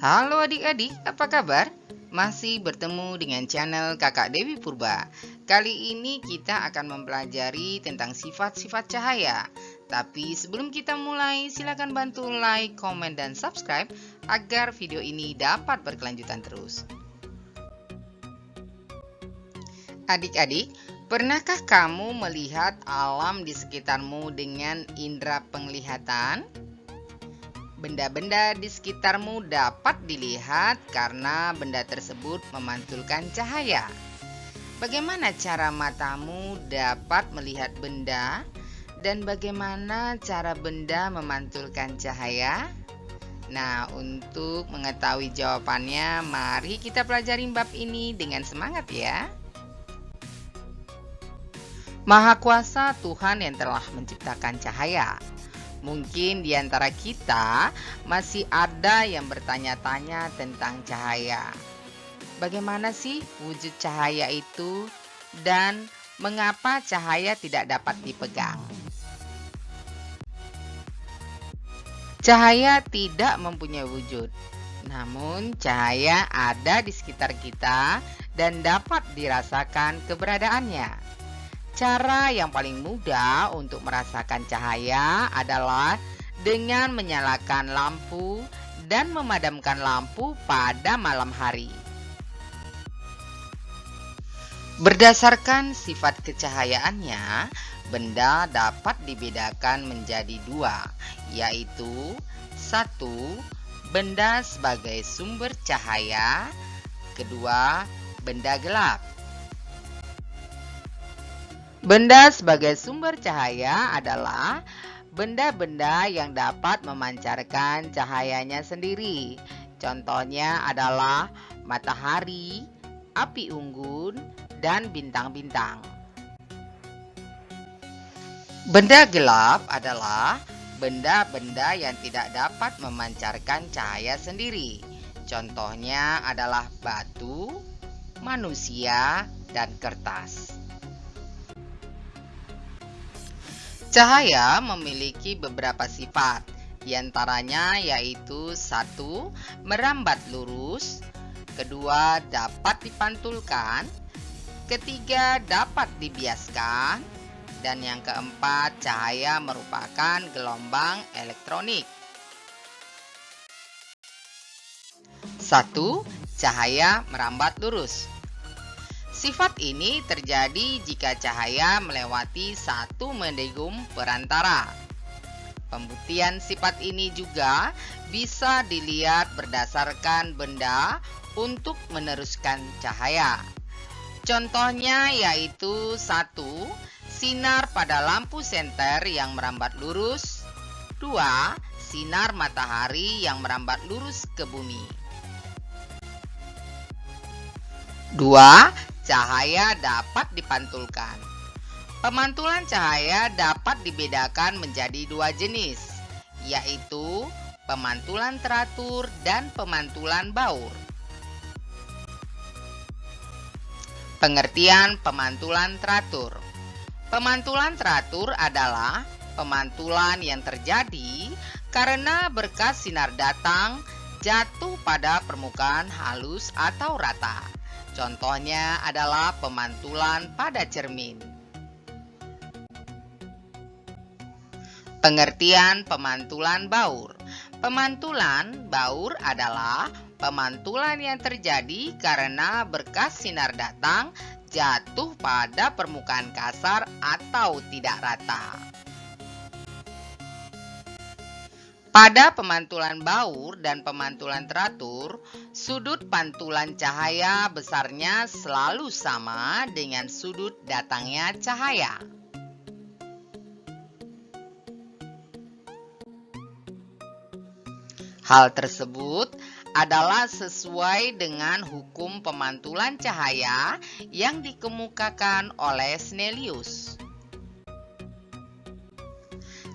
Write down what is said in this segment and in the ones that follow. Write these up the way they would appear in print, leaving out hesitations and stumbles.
Halo adik-adik, apa kabar? Masih bertemu dengan channel Kakak Dewi Purba. Kali ini kita akan mempelajari tentang sifat-sifat cahaya. Tapi sebelum kita mulai, silakan bantu like, komen, dan subscribe agar video ini dapat berkelanjutan terus. Adik-adik, pernahkah kamu melihat alam di sekitarmu dengan indera penglihatan? Benda-benda di sekitarmu dapat dilihat karena benda tersebut memantulkan cahaya. Bagaimana cara matamu dapat melihat benda? Dan bagaimana cara benda memantulkan cahaya? Nah, untuk mengetahui jawabannya, mari kita pelajari bab ini dengan semangat ya. Maha Kuasa Tuhan yang telah menciptakan cahaya. Mungkin di antara kita masih ada yang bertanya-tanya tentang cahaya. Bagaimana sih wujud cahaya itu dan mengapa cahaya tidak dapat dipegang? Cahaya tidak mempunyai wujud, namun cahaya ada di sekitar kita dan dapat dirasakan keberadaannya. Cara yang paling mudah untuk merasakan cahaya adalah dengan menyalakan lampu dan memadamkan lampu pada malam hari. Berdasarkan sifat kecahayaannya, benda dapat dibedakan menjadi dua, yaitu 1. Benda sebagai sumber cahaya. 2. Benda gelap. Benda sebagai sumber cahaya adalah benda-benda yang dapat memancarkan cahayanya sendiri. Contohnya adalah matahari, api unggun, dan bintang-bintang. Benda gelap adalah benda-benda yang tidak dapat memancarkan cahaya sendiri. Contohnya adalah batu, manusia, dan kertas. Cahaya memiliki beberapa sifat, diantaranya yaitu 1. Merambat lurus. 2. Dapat dipantulkan. 3. Dapat dibiaskan. Dan yang keempat, cahaya merupakan gelombang elektronik. 1. Cahaya merambat lurus. Sifat ini terjadi jika cahaya melewati satu medium perantara. Pembuktian sifat ini juga bisa dilihat berdasarkan benda untuk meneruskan cahaya. Contohnya yaitu 1. Sinar pada lampu senter yang merambat lurus. 2. Sinar matahari yang merambat lurus ke bumi. 2. Cahaya dapat dipantulkan. Pemantulan cahaya dapat dibedakan menjadi dua jenis, yaitu pemantulan teratur dan pemantulan baur. Pengertian pemantulan teratur. Pemantulan teratur adalah pemantulan yang terjadi karena berkas sinar datang jatuh pada permukaan halus atau rata. Contohnya adalah pemantulan pada cermin. Pengertian pemantulan baur. Pemantulan baur adalah pemantulan yang terjadi karena berkas sinar datang jatuh pada permukaan kasar atau tidak rata. Pada pemantulan baur dan pemantulan teratur, sudut pantulan cahaya besarnya selalu sama dengan sudut datangnya cahaya. Hal tersebut adalah sesuai dengan hukum pemantulan cahaya yang dikemukakan oleh Snellius.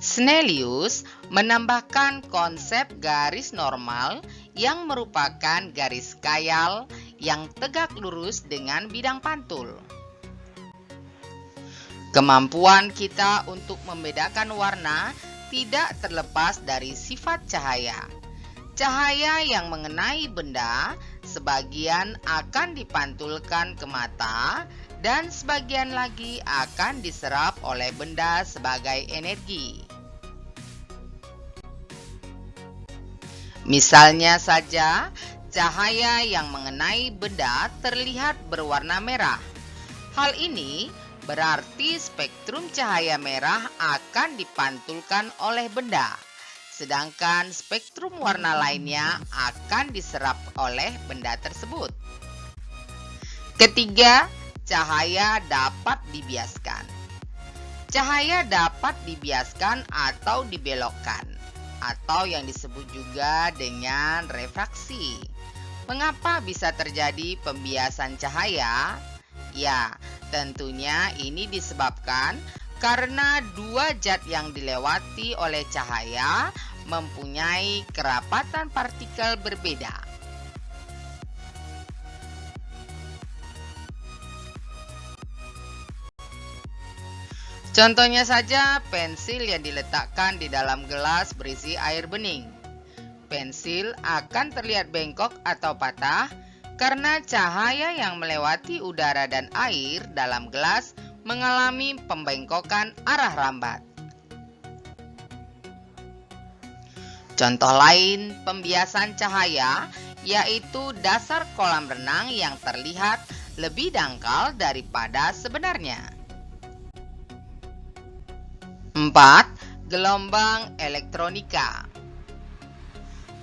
Snellius menambahkan konsep garis normal yang merupakan garis khayal yang tegak lurus dengan bidang pantul. Kemampuan kita untuk membedakan warna tidak terlepas dari sifat cahaya. Cahaya yang mengenai benda sebagian akan dipantulkan ke mata dan sebagian lagi akan diserap oleh benda sebagai energi. Misalnya saja, cahaya yang mengenai benda terlihat berwarna merah. Hal ini berarti spektrum cahaya merah akan dipantulkan oleh benda, sedangkan spektrum warna lainnya akan diserap oleh benda tersebut. Ketiga, cahaya dapat dibiaskan. Cahaya dapat dibiaskan atau dibelokkan, atau yang disebut juga dengan refraksi. Mengapa bisa terjadi pembiasan cahaya? Ya, tentunya ini disebabkan karena dua zat yang dilewati oleh cahaya mempunyai kerapatan partikel berbeda. Contohnya saja pensil yang diletakkan di dalam gelas berisi air bening. Pensil akan terlihat bengkok atau patah karena cahaya yang melewati udara dan air dalam gelas mengalami pembengkokan arah rambat. Contoh lain pembiasan cahaya yaitu dasar kolam renang yang terlihat lebih dangkal daripada sebenarnya. 4. Gelombang elektronika.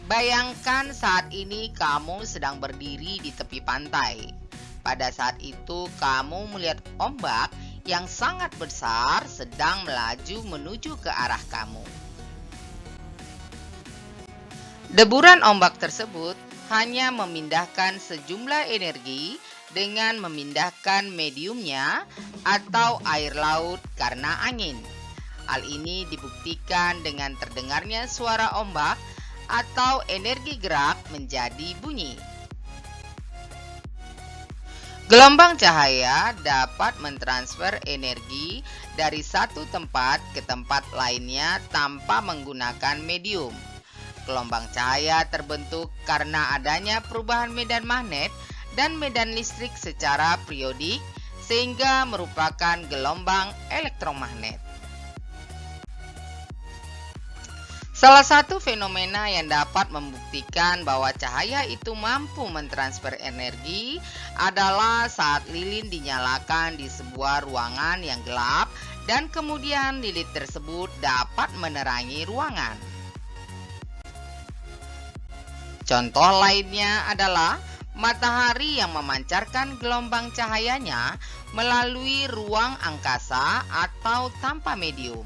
Bayangkan saat ini kamu sedang berdiri di tepi pantai. Pada saat itu kamu melihat ombak yang sangat besar sedang melaju menuju ke arah kamu. Deburan ombak tersebut hanya memindahkan sejumlah energi dengan memindahkan mediumnya atau air laut karena angin. Hal ini dibuktikan dengan terdengarnya suara ombak atau energi gerak menjadi bunyi. Gelombang cahaya dapat mentransfer energi dari satu tempat ke tempat lainnya tanpa menggunakan medium. Gelombang cahaya terbentuk karena adanya perubahan medan magnet dan medan listrik secara periodik sehingga merupakan gelombang elektromagnet. Salah satu fenomena yang dapat membuktikan bahwa cahaya itu mampu mentransfer energi adalah saat lilin dinyalakan di sebuah ruangan yang gelap dan kemudian lilin tersebut dapat menerangi ruangan. Contoh lainnya adalah matahari yang memancarkan gelombang cahayanya melalui ruang angkasa atau tanpa medium.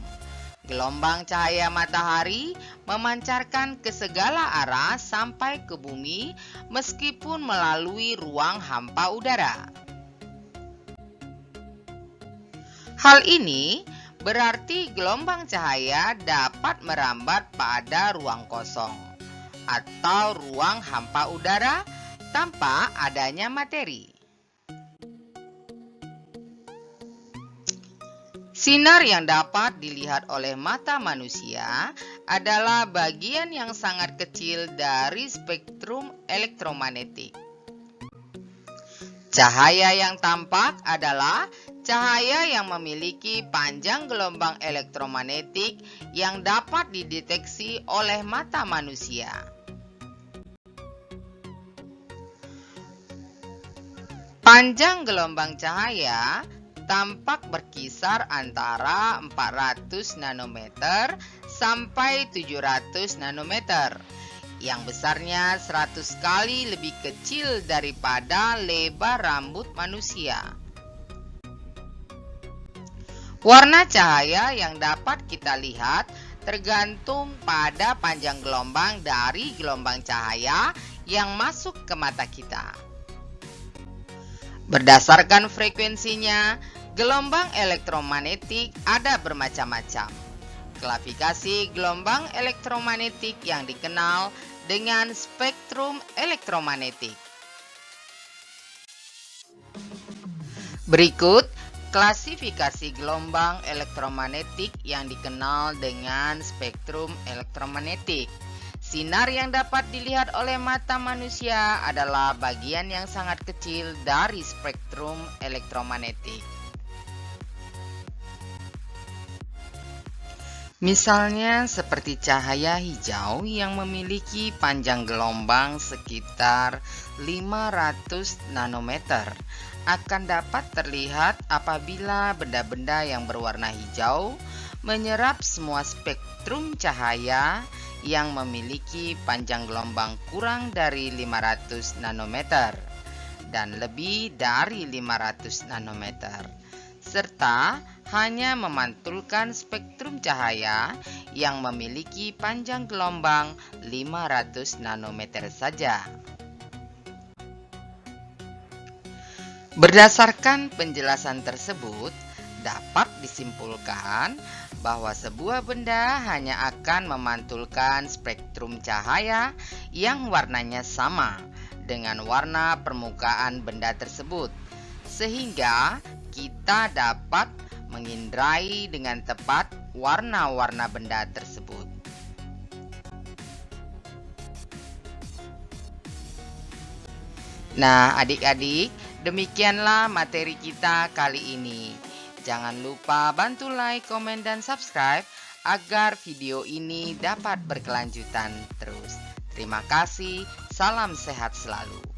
Gelombang cahaya matahari memancarkan ke segala arah sampai ke bumi meskipun melalui ruang hampa udara. Hal ini berarti gelombang cahaya dapat merambat pada ruang kosong atau ruang hampa udara tanpa adanya materi. Sinar yang dapat dilihat oleh mata manusia adalah bagian yang sangat kecil dari spektrum elektromagnetik. Cahaya yang tampak adalah cahaya yang memiliki panjang gelombang elektromagnetik yang dapat dideteksi oleh mata manusia. Panjang gelombang cahaya tampak berkisar antara 400 nanometer sampai 700 nanometer, yang besarnya 100 kali lebih kecil daripada lebar rambut manusia. Warna cahaya yang dapat kita lihat tergantung pada panjang gelombang dari gelombang cahaya yang masuk ke mata kita. Berdasarkan frekuensinya, gelombang elektromagnetik ada bermacam-macam. Klasifikasi gelombang elektromagnetik yang dikenal dengan spektrum elektromagnetik. Berikut klasifikasi gelombang elektromagnetik yang dikenal dengan spektrum elektromagnetik. Sinar yang dapat dilihat oleh mata manusia adalah bagian yang sangat kecil dari spektrum elektromagnetik. Misalnya seperti cahaya hijau yang memiliki panjang gelombang sekitar 500 nanometer akan dapat terlihat apabila benda-benda yang berwarna hijau menyerap semua spektrum cahaya yang memiliki panjang gelombang kurang dari 500 nanometer dan lebih dari 500 nanometer, serta hanya memantulkan spektrum cahaya yang memiliki panjang gelombang 500 nanometer saja. Berdasarkan penjelasan tersebut, dapat disimpulkan bahwa sebuah benda hanya akan memantulkan spektrum cahaya yang warnanya sama dengan warna permukaan benda tersebut, sehingga kita dapat mengindrai dengan tepat warna-warna benda tersebut. Nah, adik-adik, demikianlah materi kita kali ini. Jangan lupa bantu like, komen, dan subscribe agar video ini dapat berkelanjutan terus. Terima kasih, salam sehat selalu.